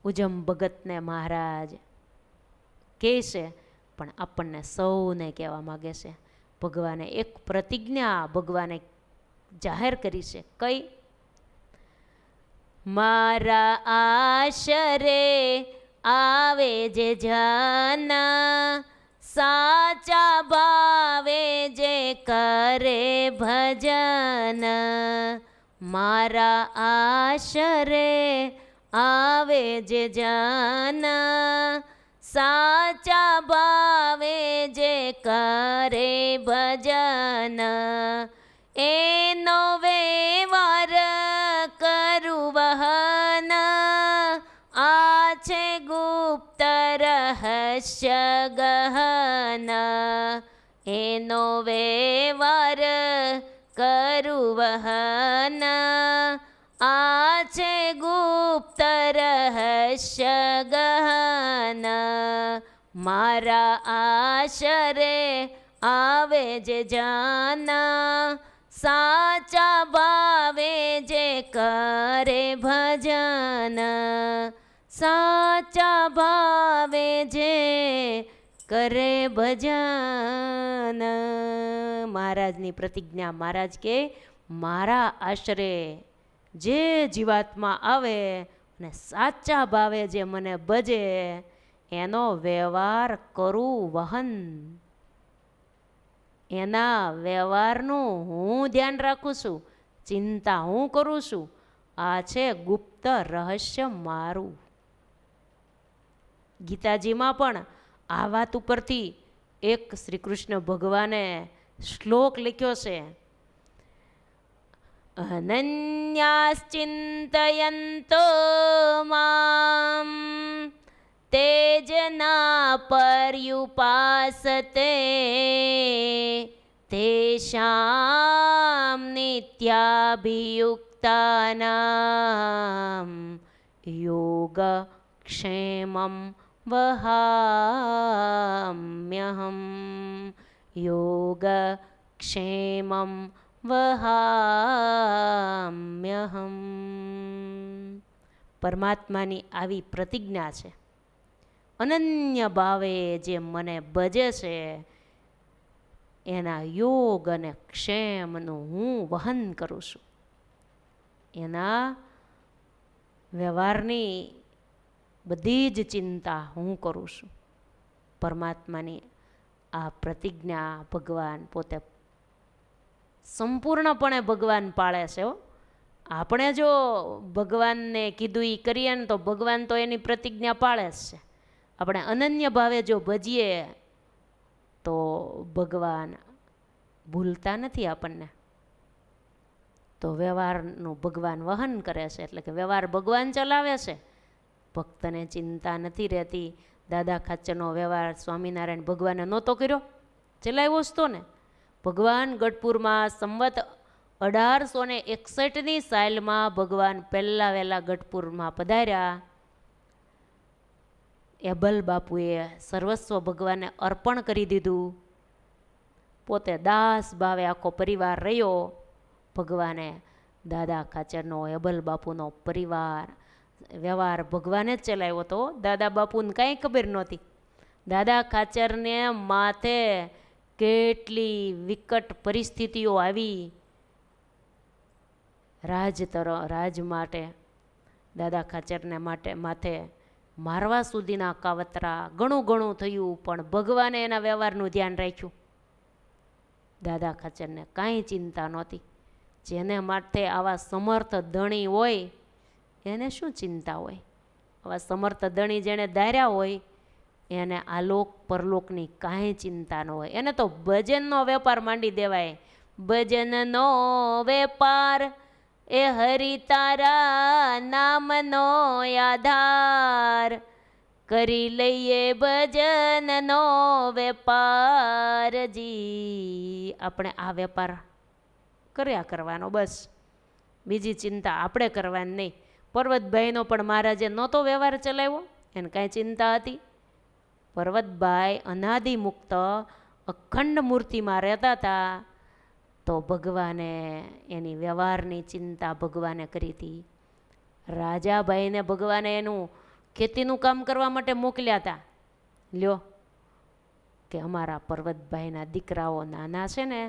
ઉજમ ભગતને મહારાજ કહે છે, પણ આપણને સૌને કહેવા માગે છે. ભગવાને એક પ્રતિજ્ઞા ભગવાને જાહેર કરી છે. કઈ? મારા આશરે આવે જે જના, સાચા ભાવે જે કરે ભજન. મારા આશરે આવે જે જના, સાચા ભાવે જે કરે ભજન. એનો વ્યવહાર કરું વહન, આ છે ગુપ્ત રહસ્ય ગહન. એનો વ્યવહાર કરું વહન, આ છે ગુપ્ત રહસ્ય ગહન. મારા આશરે આવે જે જના, સાચા ભાવે જે કરે ભજન. સાચા ભાવે જે કરે ભજન. મહારાજની પ્રતિજ્ઞા. મહારાજ કે મારા આશરે જે જીવાત્મા આવે અને સાચા ભાવે જે મને ભજે, એનો વ્યવહાર કરું વહન. એના વ્યવહારનું હું ધ્યાન રાખું છું, ચિંતા હું કરું છું. આ છે ગુપ્ત રહસ્ય મારું. ગીતાજીમાં પણ આ વાત ઉપરથી એક શ્રી કૃષ્ણ ભગવાને શ્લોક લખ્યો છે. અનન્યાશ્ચિંતયન્તો મામ તે જના પર્યુપાસતે, તેષાં નિત્યાભિયુક્તાનાં યોગક્ષેમં વહામ્યહમ. યોગક્ષેમં વહામ્યહમ. પરમાત્માની આવી પ્રતિજ્ઞા છે. અનન્ય ભાવે જે મને ભજે છે, એના યોગ અને ક્ષેમનું હું વહન કરું છું. એના વ્યવહારની બધી જ ચિંતા હું કરું છું. પરમાત્માની આ પ્રતિજ્ઞા ભગવાન પોતે સંપૂર્ણપણે ભગવાન પાળે છે. આપણે જો ભગવાનને કીધું એ કરીએ ને તો ભગવાન તો એની પ્રતિજ્ઞા પાળે જ છે. આપણે અનન્ય ભાવે જો ભજીએ તો ભગવાન ભૂલતા નથી આપણને. તો વ્યવહારનું ભગવાન વહન કરે છે, એટલે કે વ્યવહાર ભગવાન ચલાવે છે. ભક્તને ચિંતા નથી રહેતી. દાદા ખાચરનો વ્યવહાર સ્વામિનારાયણ ભગવાને નહોતો કર્યો, ચલાવ્યો જ તો ને. ભગવાન ગઢપુરમાં સંવત 1861ની સાલમાં ભગવાન પહેલાં વહેલા ગઢપુરમાં પધાર્યા. એબલ બાપુએ સર્વસ્વ ભગવાનને અર્પણ કરી દીધું. પોતે દાસ ભાવે આખો પરિવાર રહ્યો. ભગવાને દાદા ખાચરનો, એબલ બાપુનો પરિવાર વ્યવહાર ભગવાને જ ચલાવ્યો હતો. દાદા બાપુને કાંઈ ખબર નહોતી. દાદા ખાચરને માથે કેટલી વિકટ પરિસ્થિતિઓ આવી. રાજ માટે દાદા ખાચરને માથે મારવા સુધીના કાવતરા, ઘણું થયું, પણ ભગવાને એના વ્યવહારનું ધ્યાન રાખ્યું. દાદા ખાચરને કાંઈ ચિંતા નહોતી. જેને માટે આવા સમર્થ ધણી હોય એને શું ચિંતા હોય? આવા સમર્થ ધણી જેણે ધાર્યા હોય એને આલોક પરલોકની કાંઈ ચિંતા ન હોય. એને તો ભજનનો વેપાર માંડી દેવાય. ભજનનો વેપાર એ હરિ તારા નામનો આધાર, કરી લઈએ ભજનનો વેપારજી. આપણે આ વેપાર કર્યા કરવાનો બસ, બીજી ચિંતા આપણે કરવાની નહીં. પર્વતભાઈનો પણ મહારાજે નહોતો વ્યવહાર ચલાવ્યો, એને કાંઈ ચિંતા હતી? પર્વતભાઈ અનાદિ મુક્ત અખંડ મૂર્તિમાં રહેતા હતા, તો ભગવાને એની વ્યવહારની ચિંતા ભગવાને કરી હતી. રાજાભાઈને ભગવાને એનું ખેતીનું કામ કરવા માટે મોકલ્યા હતા. લ્યો કે અમારા પર્વતભાઈના દીકરાઓ નાના છે ને,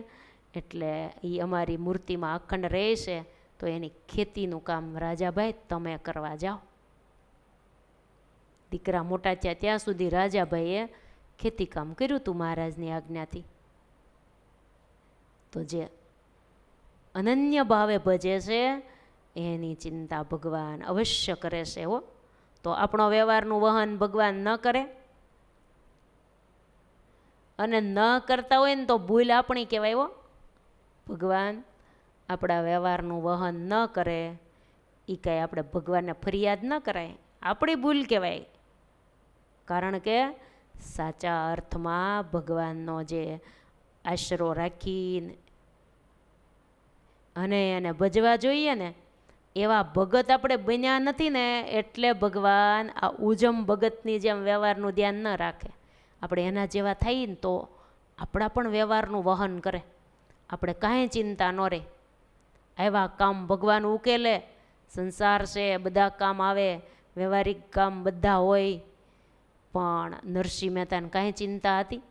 એટલે એ અમારી મૂર્તિમાં અખંડ રહેશે, તો એની ખેતીનું કામ રાજાભાઈ તમે કરવા જાઓ. દીકરા મોટા થયા ત્યાં સુધી રાજાભાઈએ ખેતી કામ કર્યું હતું મહારાજની આજ્ઞાથી. તો જે અનન્ય ભાવે ભજે છે એની ચિંતા ભગવાન અવશ્ય કરે છે. હો, તો આપણો વ્યવહારનું વહન ભગવાન ન કરે, અને ન કરતા હોય ને તો ભૂલ આપણી કહેવાય. હો, ભગવાન આપણા વ્યવહારનું વહન ન કરે એ કાંઈ આપણે ભગવાનને ફરિયાદ ન કરાય, આપણી ભૂલ કહેવાય. કારણ કે સાચા અર્થમાં ભગવાનનો જે આશરો રાખીને અને એને ભજવા જોઈએ ને, એવા ભગત આપણે બન્યા નથી ને, એટલે ભગવાન આ ઉજમ ભગતની જેમ વ્યવહારનું ધ્યાન ન રાખે. આપણે એના જેવા થઈએ ને તો આપણા પણ વ્યવહારનું વહન કરે, આપણે કાંઈ ચિંતા ન રહે. એવા કામ ભગવાન ઉકેલે. સંસાર છે, બધા કામ આવે, વ્યવહારિક કામ બધા હોય, પણ નરસિંહ મહેતાને કાંઈ ચિંતા હતી?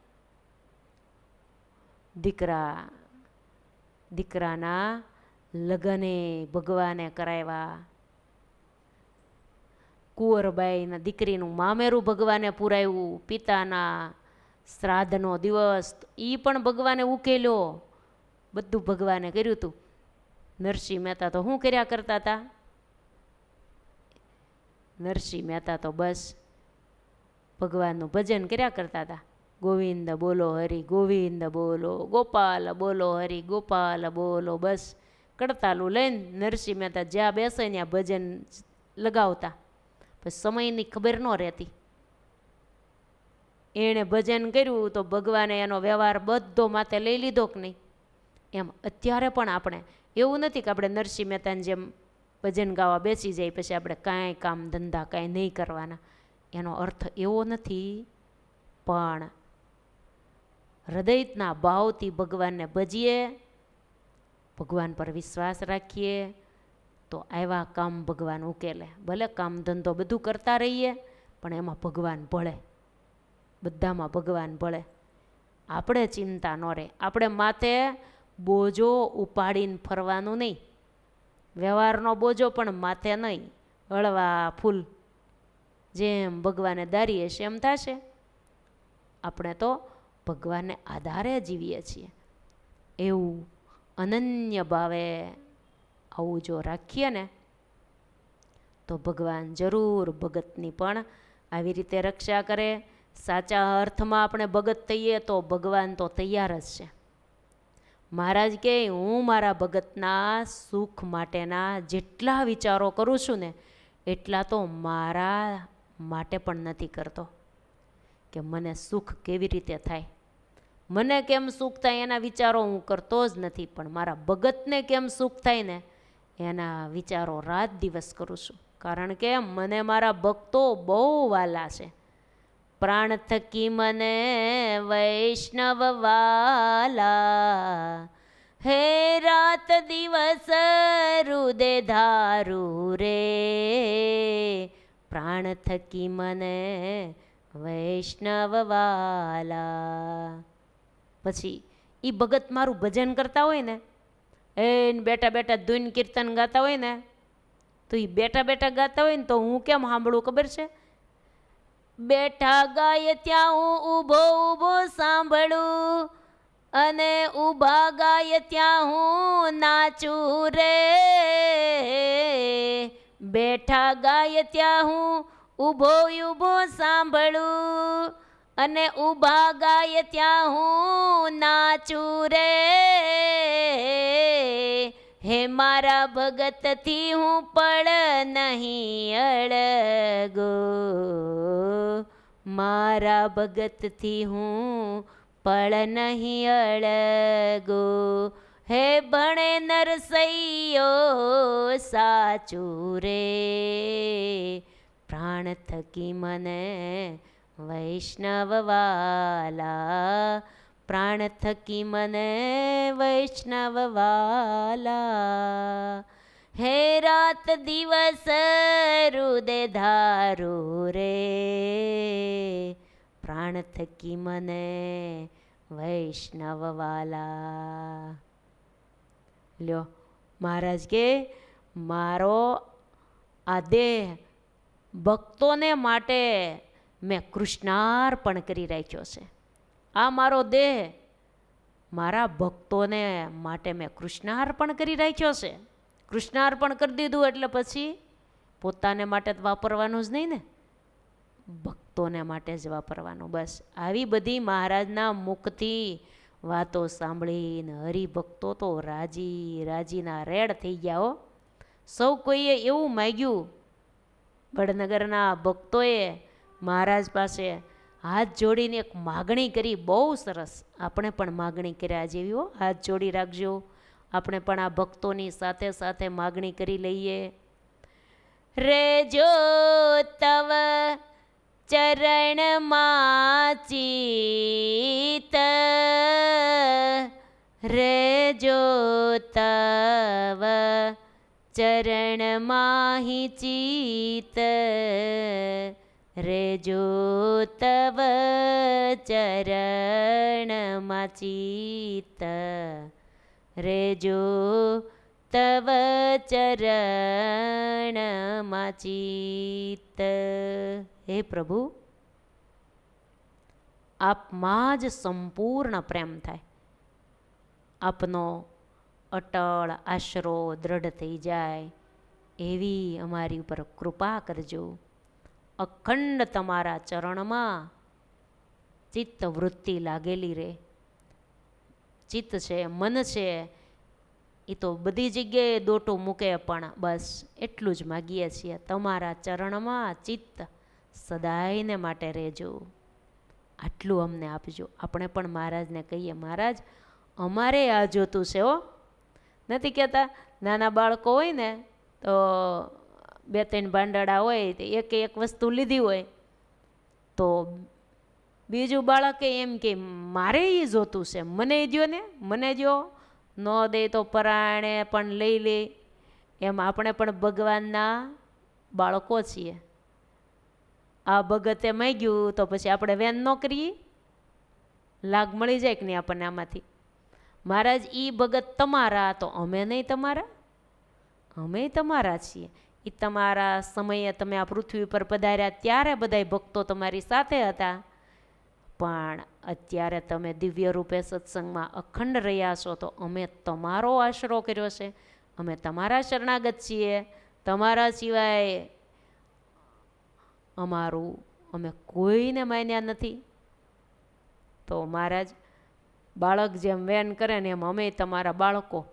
દીકરાના લગ્ને ભગવાને કરાવ્યા. કુંવરબાઈના દીકરીનું મામેરું ભગવાને પુરાવ્યું. પિતાના શ્રાદ્ધનો દિવસ એ પણ ભગવાને ઉકેલ્યો. બધું ભગવાને કર્યું હતું. નરસિંહ મહેતા તો શું કર્યા કરતા હતા? નરસિંહ મહેતા તો બસ ભગવાનનું ભજન કર્યા કરતા હતા. ગોવિંદ બોલો હરિ ગોવિંદ બોલો, ગોપાલ બોલો હરિ ગોપાલ બોલો, બસ કડતાલું લઈને નરસિંહ મહેતા જ્યાં બેસે ત્યાં ભજન લગાવતા. પછી સમયની ખબર ન રહેતી. એણે ભજન કર્યું તો ભગવાને એનો વ્યવહાર બધો માથે લઈ લીધો કે નહીં. એમ અત્યારે પણ આપણે એવું નથી કે આપણે નરસિંહ મહેતાની જેમ ભજન ગાવા બેસી જાય પછી આપણે કાંઈ કામ ધંધા કાંઈ નહીં કરવાના. એનો અર્થ એવો નથી, પણ હૃદયના ભાવથી ભગવાનને ભજીએ, ભગવાન પર વિશ્વાસ રાખીએ, તો આવા કામ ભગવાન ઉકેલે. ભલે કામ ધંધો બધું કરતા રહીએ, પણ એમાં ભગવાન ભળે, બધામાં ભગવાન ભળે. આપણે ચિંતા ન રહે. આપણે માથે બોજો ઉપાડીને ફરવાનું નહીં. વ્યવહારનો બોજો પણ માથે નહીં, હળવા ફૂલ જેમ ભગવાને દારીએ છે એમ થશે. આપણે તો ભગવાનને આધારે જીવીએ છીએ. એવું અનન્ય ભાવે આવું જો રાખીએ ને, તો ભગવાન જરૂર ભગતની પણ આવી રીતે રક્ષા કરે. સાચા અર્થમાં આપણે ભગત થઈએ તો ભગવાન તો તૈયાર જ છે. મહારાજ કહે, હું મારા ભગતના સુખ માટેના જેટલા વિચારો કરું છું ને, એટલા તો મારા માટે પણ નથી કરતો. કે મને સુખ કેવી રીતે થાય. મને કેમ સુખ થાય એના વિચારો હું કરતો જ નથી, પણ મારા ભગતને કેમ સુખ થાય ને એના વિચારો રાત દિવસ કરું છું. કારણ કે મને મારા ભક્તો બહુ વાલા છે. પ્રાણ થકી મને વૈષ્ણવ વાલા, હે રાત દિવસ રુદે ધારું રે, પ્રાણ થકી મને વૈષ્ણવ વાલા. પછી એ ભગત મારું ભજન કરતા હોય ને, એ બેઠા બેઠા ધૂન કીર્તન ગાતા હોય ને, તો એ બેઠા બેઠા ગાતા હોય ને તો હું કેમ સાંભળું ખબર છે? બેઠા ગાય ત્યાં હું ઊભો ઊભો સાંભળું, અને ઊભા ગાય ત્યાં હું નાચું રે. બેઠા ગાય ત્યાં હું ઊભો ઊભો સાંભળું, અને ઊભા ગાય ત્યાં હું નાચું રે. હે મારા ભગતથી હું પડ નહીં અળગો, મારા ભગતથી હું પડ નહીં અળગો. હે ભણે નરસૈયો સાચું રે, પ્રાણ થકી મને વૈષ્ણવ વાલા, પ્રાણ થકી મને વૈષ્ણવ વાલા. હે રાત દિવસ રુદે ધારું રે, પ્રાણ થકી મને વૈષ્ણવ વાલા. લ્યો મહારાજ કે મારો આ દેહ ભક્તોને માટે મેં કૃષ્ણાર્પણ કરી રાખ્યો છે. આ મારો દેહ મારા ભક્તોને માટે મેં કૃષ્ણાર્પણ કરી રાખ્યો છે. કૃષ્ણાર્પણ કરી દીધું એટલે પછી પોતાને માટે જ વાપરવાનું જ નહીં ને, ભક્તોને માટે જ વાપરવાનું. બસ આવી બધી મહારાજના મુખથી વાતો સાંભળીને હરિભક્તો તો રાજી રાજીના રેડ થઈ ગયા હો. સૌ કોઈએ એવું માગ્યું, વડનગરના ભક્તોએ મહારાજ પાસે હાથ જોડીને એક માગણી કરી, બહુ સરસ. આપણે પણ માગણી કર્યા જેવી હો, હાથ જોડી રાખજો. આપણે પણ આ ભક્તોની સાથે સાથે માગણી કરી લઈએ. રેજો તવ ચરણમાં ચિત્ત, રેજો તવ ચરણમાં હિ ચિત્ત, રેજો તવ ચરણમાં ચિત્ત, રેજો તવ ચરણમાં ચિત્ત. હે પ્રભુ, આપમાં જ સંપૂર્ણ પ્રેમ થાય, આપનો અટળ આશરો દ્રઢ થઈ જાય એવી અમારી ઉપર કૃપા કરજો. અખંડ તમારા ચરણમાં ચિત્ત વૃત્તિ લાગેલી રહે. ચિત્ત છે, મન છે, એ તો બધી જગ્યાએ દોટું મૂકે, પણ બસ એટલું જ માગીએ છીએ, તમારા ચરણમાં ચિત્ત સદાયને માટે રહેજો. આટલું અમને આપજો. આપણે પણ મહારાજને કહીએ, મહારાજ અમારે આ જોતું છે હો. નથી કહેતા નાના બાળકો હોય ને તો 2-3 ભાંડડા હોય, તો એક વસ્તુ લીધી હોય તો બીજું બાળકે એમ કે મારે એ જોતું છે, મને દ્યો ને, મને દ્યો. ન દે તો પરાણે પણ લઈ લે. એમ આપણે પણ ભગવાનના બાળકો છીએ. આ ભગતે માંગ્યું તો પછી આપણે વેન ન કરીએ? લાગ મળી જાય કે નહીં આપણને આમાંથી? મહારાજ ઈ ભગત તમારા તો અમે નહીં તમારા? અમે તમારા છીએ. એ તમારા સમયે તમે આ પૃથ્વી પર પધાર્યા ત્યારે બધાય ભક્તો તમારી સાથે હતા, પણ અત્યારે તમે દિવ્ય રૂપે સત્સંગમાં અખંડ રહ્યા છો તો અમે તમારો આશરો કર્યો છે. અમે તમારા શરણાગત છીએ. તમારા સિવાય અમારું અમે કોઈને માન્યા નથી. તો મહારાજ બાળક જેમ વેન કરે ને એમ અમે તમારા બાળકો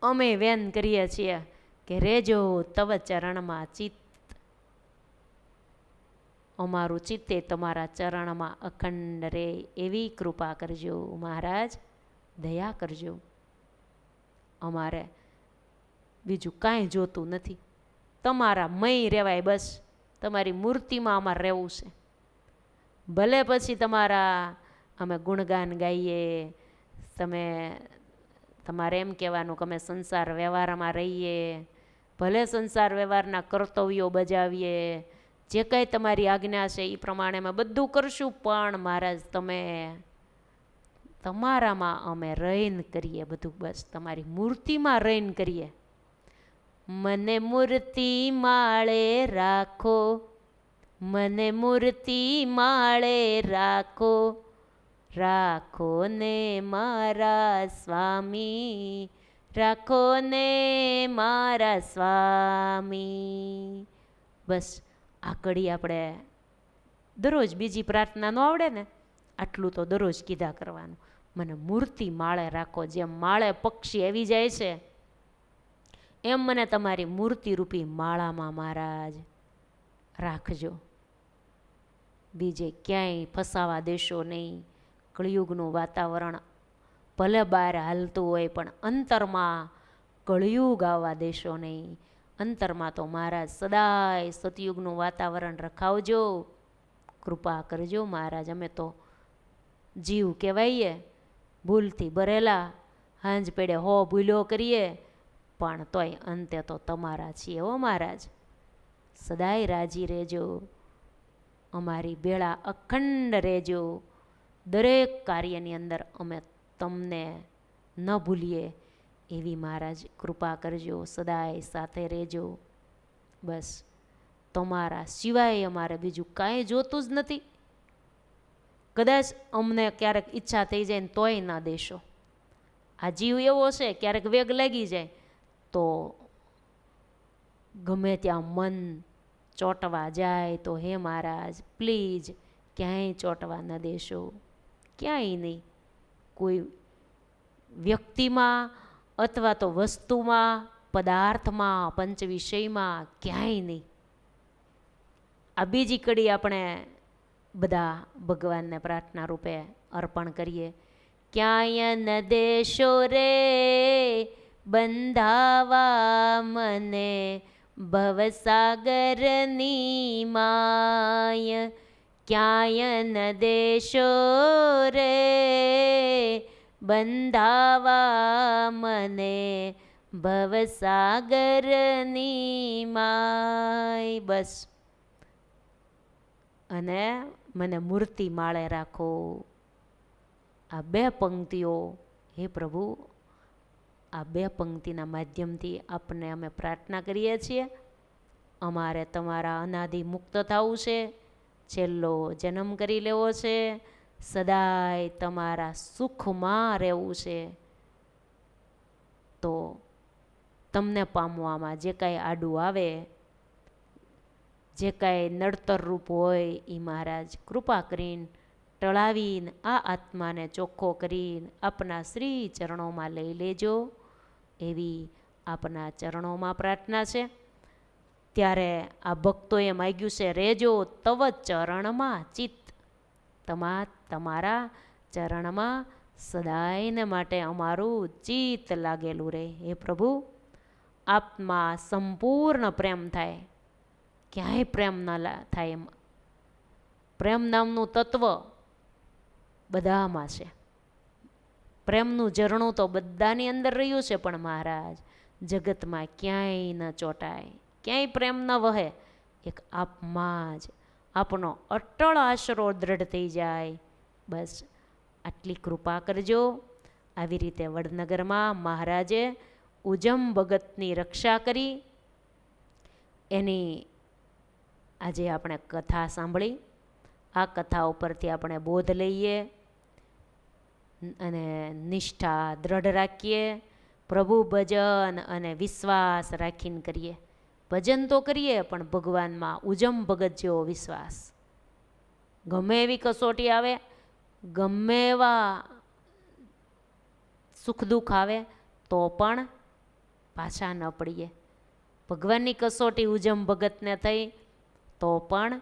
અમે વેન કરીએ છીએ કે રેજો તવ ચરણમાં ચિત્ત. અમારું ચિત્તે તમારા ચરણમાં અખંડ રે એવી કૃપા કરજો મહારાજ, દયા કરજો. અમારે બીજું કાંઈ જોતું નથી, તમારા મય રહેવાય, બસ તમારી મૂર્તિમાં અમારે રહેવું છે. ભલે પછી તમારા અમે ગુણગાન ગાઈએ, તમારે એમ કહેવાનું કે અમે સંસાર વ્યવહારમાં રહીએ, ભલે સંસાર વ્યવહારના કર્તવ્યો બજાવીએ, જે કંઈ તમારી આજ્ઞા છે એ પ્રમાણે અમે બધું કરશું, પણ મહારાજ તમે તમારામાં અમે રહીને કરીએ બધું, બસ તમારી મૂર્તિમાં રહીને કરીએ. મને મૂર્તિ માળે રાખો, મને મૂર્તિ માળે રાખો, રાખો ને મારા સ્વામી, રાખો ને મારા સ્વામી. બસ આ કડી આપણે દરરોજ, બીજી પ્રાર્થના ન આવડે ને, આટલું તો દરરોજ કીધા કરવાનું. મને મૂર્તિ માળે રાખો, જેમ માળે પક્ષી આવી જાય છે એમ મને તમારી મૂર્તિરૂપી માળામાં મહારાજ રાખજો. બીજે ક્યાંય ફસાવા દેશો નહીં. કળિયુગનું વાતાવરણ ભલે બહાર હાલતું હોય, પણ અંતરમાં કળિયુગ આવવા દેશો નહીં. અંતરમાં તો મહારાજ સદાય સતયુગનું વાતાવરણ રખાવજો, કૃપા કરજો મહારાજ. અમે તો જીવ કહેવાઈએ, ભૂલથી ભરેલા, હાંજ પેડે હો ભૂલો કરીએ, પણ તોય અંતે તો તમારા છીએ હો મહારાજ. સદાય રાજી રહેજો, અમારી બેળા અખંડ રહેજો. દરેક કાર્યની અંદર અમે તમને ન ભૂલીએ એવી મહારાજ કૃપા કરજો, સદાય સાથે રહેજો. બસ તમારા સિવાય અમારે બીજું કાંઈ જોતું જ નથી. કદાચ અમને ક્યારેક ઈચ્છા થઈ જાય ને તોય ના દેશો. આ જીવ એવો છે, ક્યારેક વેગ લાગી જાય તો ગમે ત્યાં મન ચોંટવા જાય તો હે મહારાજ પ્લીઝ ક્યાંય ચોંટવા ન દેશો, ક્યાંય નહીં. કોઈ વ્યક્તિમાં અથવા તો વસ્તુમાં, પદાર્થમાં, પંચ વિષયમાં ક્યાંય નહીં. આ બીજી કડી આપણે બધા ભગવાનને પ્રાર્થના રૂપે અર્પણ કરીએ. ક્યાંય ન દેશો રે બંધાવા મને, ભવસાગરની માય. ક્યાંય ન દેશો રે બંધાવા મને, ભવસાગરની માય. બસ અને મને મૂર્તિ માળે રાખો. આ બે પંક્તિઓ હે પ્રભુ, આ બે પંક્તિના માધ્યમથી આપને અમે પ્રાર્થના કરીએ છીએ. અમારે તમારા અનાદિ મુક્ત થવું છે, છેલ્લો જન્મ કરી લેવો છે, સદાય તમારા સુખમાં રહેવું છે. તો તમને પામવામાં જે કાંઈ આડું આવે, જે કાંઈ નડતર રૂપ હોય એ મહારાજ કૃપા કરીને ટળાવીને આ આત્માને ચોખ્ખો કરીને આપના શ્રી ચરણોમાં લઈ લેજો એવી આપના ચરણોમાં પ્રાર્થના છે. ત્યારે આ ભક્તોએ માગ્યું છે, રહેજો તવ ચરણમાં ચિત્ત, તમારા ચરણમાં સદાયને માટે અમારું ચિત્ત લાગેલું રહે. હે પ્રભુ, આપમાં સંપૂર્ણ પ્રેમ થાય, ક્યાંય પ્રેમ ન થાય એમ. પ્રેમ નામનું તત્વ બધામાં છે. પ્રેમનું ઝરણું તો બધાની અંદર રહ્યું છે, પણ મહારાજ જગતમાં ક્યાંય ન ચોંટાય, ક્યાંય પ્રેમ ન વહે. એક આપમાં જ આપનો અટળ આશરો દ્રઢ થઈ જાય. બસ આટલી કૃપા કરજો. આવી રીતે વડનગરમાં મહારાજે ઉજમ ભગતની રક્ષા કરી, એની આજે આપણે કથા સાંભળી. આ કથા ઉપરથી આપણે બોધ લઈએ અને નિષ્ઠા દ્રઢ રાખીએ. પ્રભુ ભજન અને વિશ્વાસ રાખીને કરીએ. ભજન તો કરીએ, પણ ભગવાનમાં ઉજમ ભગત જેવો વિશ્વાસ. ગમે એવી કસોટી આવે, ગમે એવા સુખ દુઃખ આવે, તો પણ પાછા ન પડીએ. ભગવાનની કસોટી ઉજમ ભગતને થઈ તો પણ